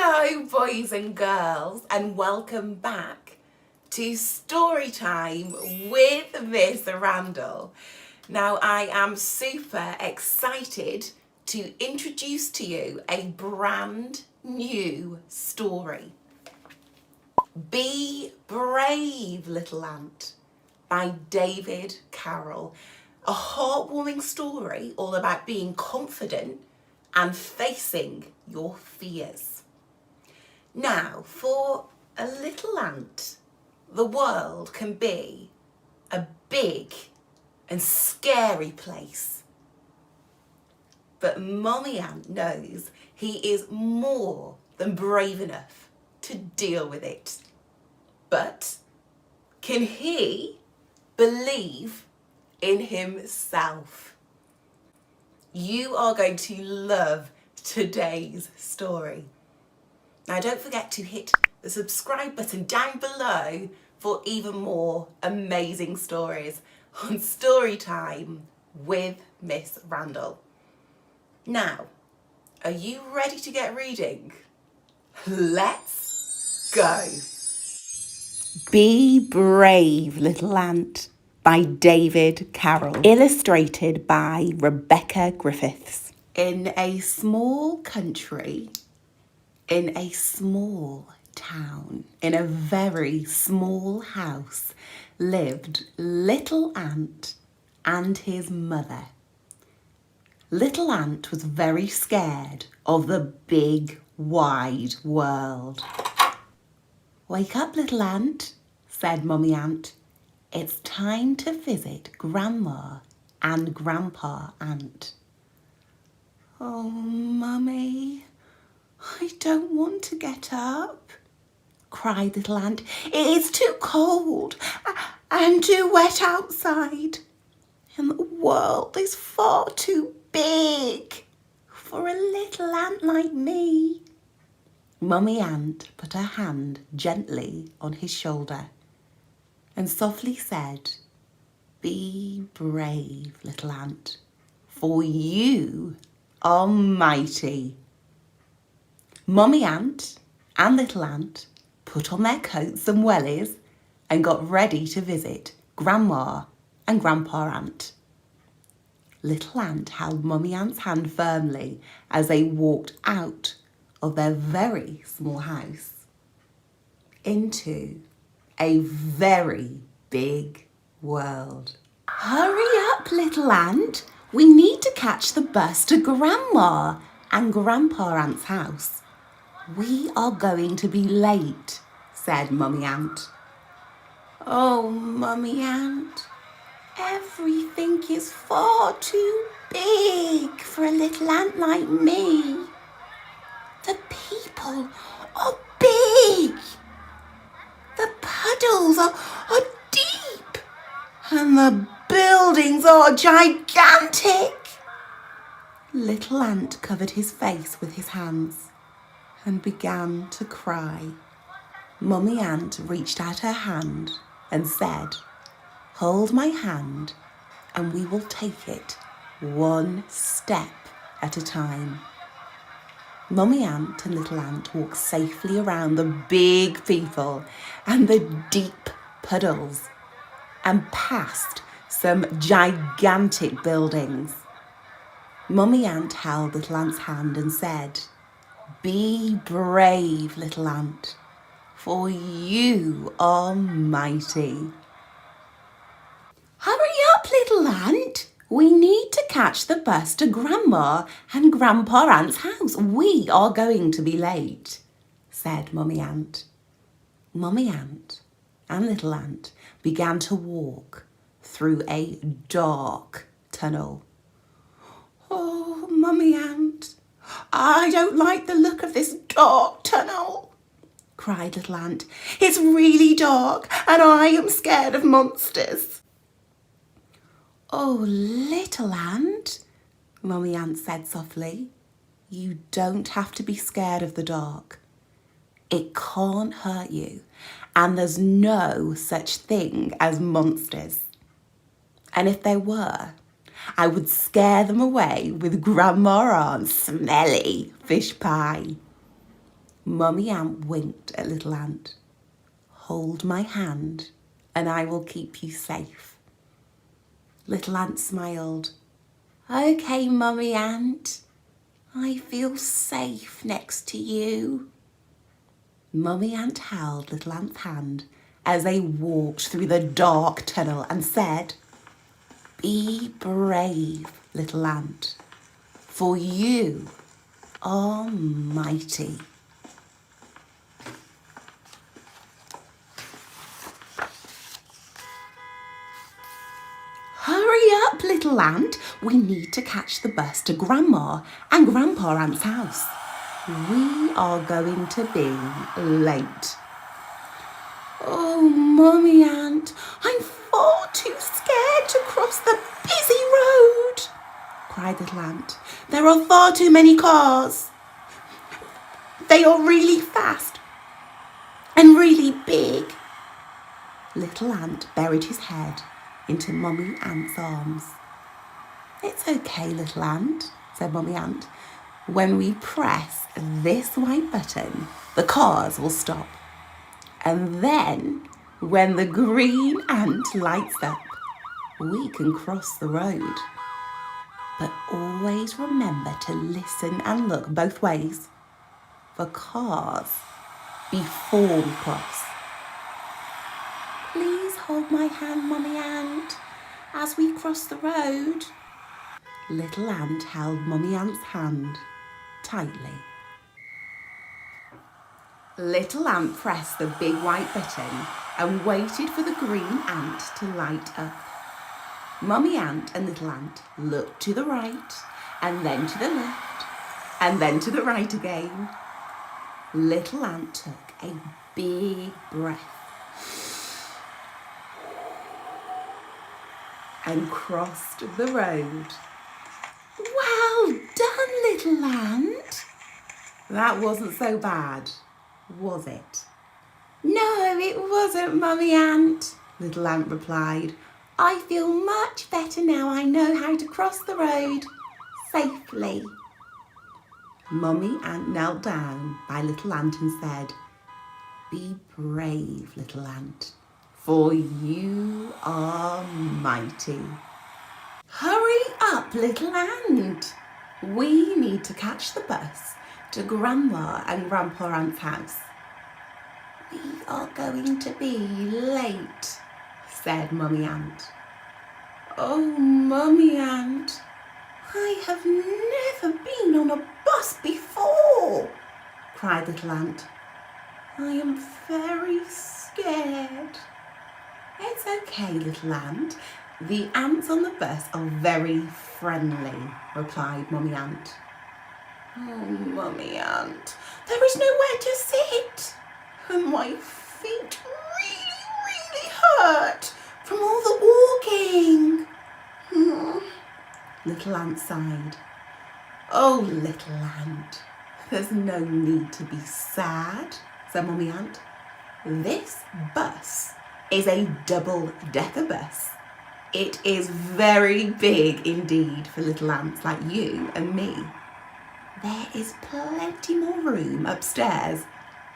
Hello, boys and girls, and welcome back to Storytime with Miss Randall. Now, I am super excited to introduce to you a brand new story. Be Brave, Little Ant by David Carroll. A heartwarming story all about being confident and facing your fears. Now, for a little ant, the world can be a big and scary place. But Mummy Ant knows he is more than brave enough to deal with it. But can he believe in himself? You are going to love today's story. Now, don't forget to hit the subscribe button down below for even more amazing stories on Storytime with Miss Randall. Now, are you ready to get reading? Let's go. Be Brave, Little Ant by David Carroll. Illustrated by Rebecca Griffiths. In a small country, in a small town, in a very small house, lived Little Ant and his mother. Little Ant was very scared of the big, wide world. "Wake up, Little Ant," said Mummy Ant. "It's time to visit Grandma and Grandpa Ant." "Oh, Mummy, I don't want to get up," cried Little Ant. "It is too cold and too wet outside, and the world is far too big for a little ant like me." Mummy Ant put her hand gently on his shoulder and softly said, "Be brave, Little Ant, for you are mighty." Mummy Ant and Little Ant put on their coats and wellies and got ready to visit Grandma and Grandpa Ant. Little Ant held Mummy Ant's hand firmly as they walked out of their very small house into a very big world. "Hurry up, Little Ant. We need to catch the bus to Grandma and Grandpa Ant's house. We are going to be late," said Mummy Ant. "Oh, Mummy Ant, everything is far too big for a little ant like me. The people are big, the puddles are deep, and the buildings are gigantic." Little Ant covered his face with his hands and began to cry. Mummy Ant reached out her hand and said, "Hold my hand and we will take it one step at a time." Mummy Ant and Little Ant walked safely around the big people and the deep puddles and past some gigantic buildings. Mummy Ant held Little Ant's hand and said, "Be brave, Little Ant, for you are mighty." "Hurry up, Little Ant. We need to catch the bus to Grandma and Grandpa Ant's house. We are going to be late," said Mummy Ant. Mummy Ant and Little Ant began to walk through a dark tunnel. "Oh, Mummy Ant, I don't like the look of this dark tunnel," cried Little Ant. "It's really dark and I am scared of monsters." "Oh, Little Ant," Mummy Ant said softly, "you don't have to be scared of the dark. It can't hurt you, and there's no such thing as monsters. And if there were, I would scare them away with Grandma Aunt's smelly fish pie." Mummy Ant winked at Little Ant. Hold my hand and I will keep you safe. Little Ant smiled. Okay, Mummy Ant. I feel safe next to you. Mummy Ant held Little Ant's hand as they walked through the dark tunnel and said, Be brave, Little Ant, for you are mighty. Hurry up, Little Ant. We need to catch the bus to Grandma and Grandpa Ant's house. We are going to be late. Oh, Mummy Ant, I'm far too scared to cross the busy road, cried Little Ant. There are far too many cars. They are really fast and really big. Little Ant buried his head into Mummy Ant's arms. It's okay, Little Ant, said Mummy Ant. When we press this white button, the cars will stop. And then, when the green ant lights up, we can cross the road. But always remember to listen and look both ways for cars before we cross. Please hold my hand, Mummy Ant, as we cross the road. Little Ant held Mummy Ant's hand tightly. Little Ant pressed the big white button and waited for the green ant to light up. Mummy Ant and Little Ant looked to the right and then to the left and then to the right again. Little Ant took a big breath and crossed the road. Well done, Little Ant. That wasn't so bad, was it? No, it wasn't, Mummy Ant, Little Ant replied. I feel much better now I know how to cross the road safely. Mummy Ant knelt down by Little Ant and said, Be brave, Little Ant, for you are mighty. Hurry up, Little Ant. We need to catch the bus to Grandma and Grandpa Ant's house. We are going to be late, said Mummy Ant. Oh, Mummy Ant, I have never been on a bus before, cried Little Ant. I am very scared. It's okay, Little Ant. The ants on the bus are very friendly, replied Mummy Ant. Oh, Mummy Ant, there is nowhere to sit, and my feet really hurt from all the walking. Little Ant sighed. Oh, Little Ant, there's no need to be sad, said Mummy Ant. This bus is a double-decker bus. It is very big indeed for little ants like you and me. There is plenty more room upstairs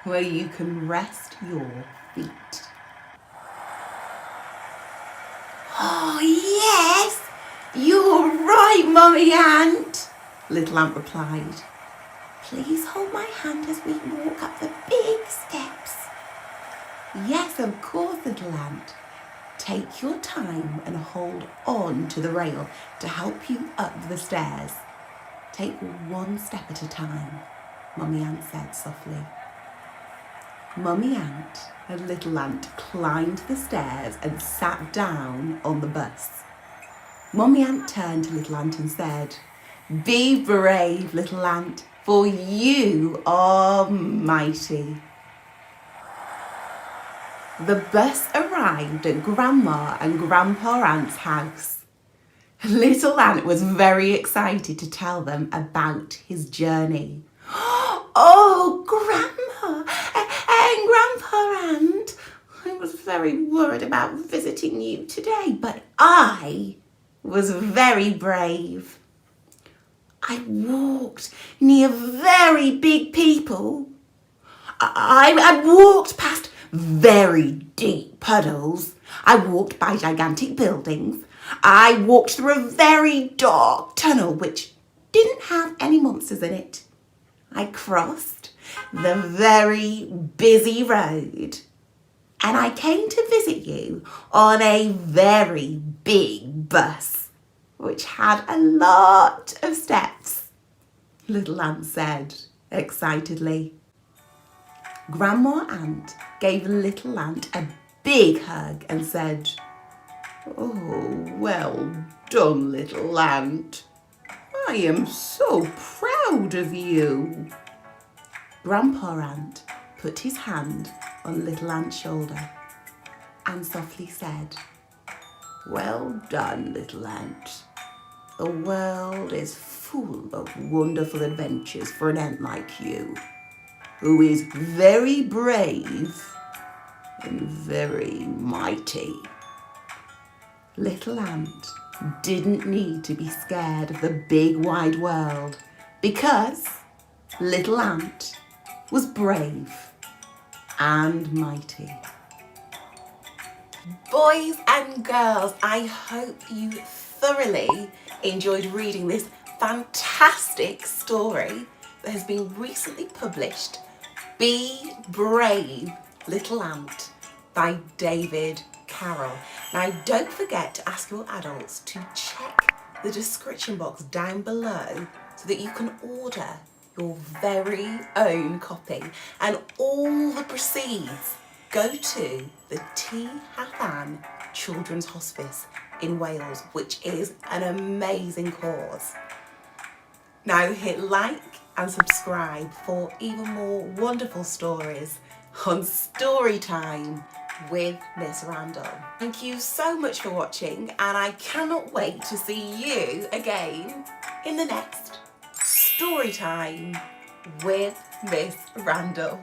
where you can rest your feet. Oh, yes, you're right, Mummy Ant, Little Ant replied. Please hold my hand as we walk up the big steps. Yes, of course, Little Ant. Take your time and hold on to the rail to help you up the stairs. Take one step at a time, Mummy Ant said softly. Mummy Ant and Little Ant climbed the stairs and sat down on the bus. Mummy Ant turned to Little Ant and said, Be brave, Little Ant, for you are mighty. The bus arrived at Grandma and Grandpa Ant's house. Little Ant was very excited to tell them about his journey. Oh, Grandma and Grandpa Ant, I was very worried about visiting you today, but I was very brave. I walked near very big people. I walked past very deep puddles. I walked by gigantic buildings. I walked through a very dark tunnel which didn't have any monsters in it. I crossed the very busy road and I came to visit you on a very big bus which had a lot of steps, Little Ant said excitedly. Grandma Ant gave Little Ant a big hug and said, "Oh, well done, Little Ant. I am so proud of you." Grandpa Ant put his hand on Little Ant's shoulder and softly said, "Well done, Little Ant. The world is full of wonderful adventures for an ant like you, who is very brave and very mighty." Little Ant didn't need to be scared of the big wide world because Little Ant was brave and mighty. Boys and girls, I hope you thoroughly enjoyed reading this fantastic story that has been recently published, Be Brave, Little Ant, by David Carroll. Now don't forget to ask your adults to check the description box down below so that you can order your very own copy, and all the proceeds go to the TY HAFAN Children's Hospice in Wales, which is an amazing cause. Now hit like and subscribe for even more wonderful stories on Storytime with Miss Randall. Thank you so much for watching, and I cannot wait to see you again in the next Storytime with Miss Randall.